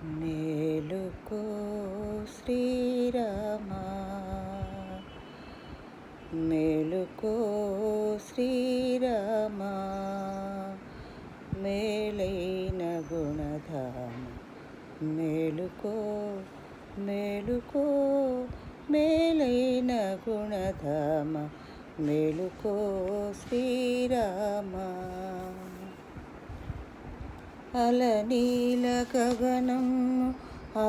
మేలుకో శ్రీరామా, మేలుకో శ్రీరామా, మేలైన గుణధామ. మేలుకో మేలుకో మేలైన గుణధామ, మేలుకో శ్రీరామా. అలనీల గగనం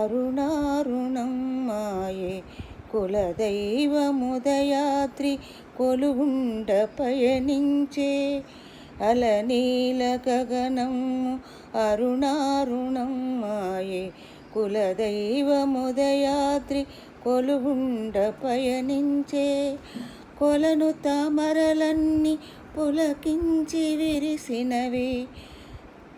అరుణారుణం మాయే, కులదైవముదయాద్రి కొలువుండ పయనించే. అలనీల గగనం అరుణారుణం మాయే, కులదైవముదయాద్రి కొలువుండ పయనించే. కొలను తామరలన్నీ పులకించి విరిసినవి,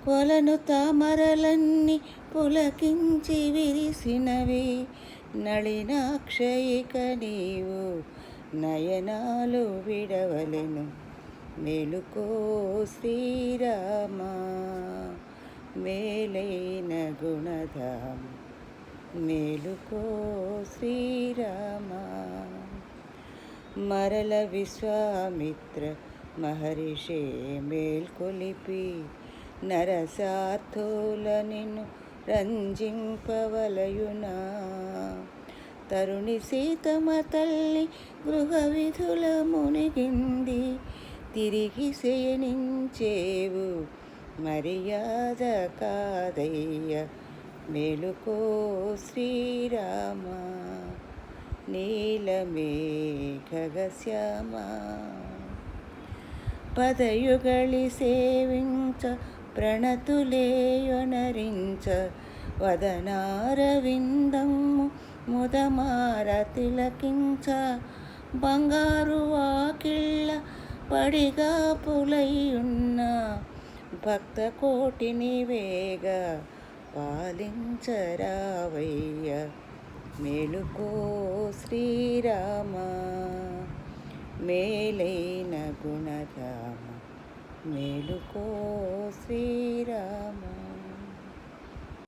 కొలను తామరలన్నీ పులకించి విరిసినవి. నళినాక్షయిక నీవు నయనాలు విడవలెను, మేలుకో శ్రీరామా, మేలైన గుణధామ. మేలుకో శ్రీరామా. మరల విశ్వామిత్ర మహర్షి మేల్కొలిపి, నరసార్థుల నిన్ను రంజింపవలయునా. తరుణి సీతమ్మ తల్లి గృహ విధుల మునిగింది, తిరిగి శయనించేవు మర్యాద కాదయ్య. మేలుకో శ్రీరామా, నీలమేఘశ్యామ. పదయుగళి సేవించ ప్రణతులేయొనరించ, వదనారవిందము ముదమార తిలకించ. బంగారు వాకిళ్ళ పడిగా పులయున్న భక్త కోటిని వేగ పాలించరావయ్య. మేలుకో శ్రీరామా, మేలైన గుణధామ. మేలుకో శ్రీరామా.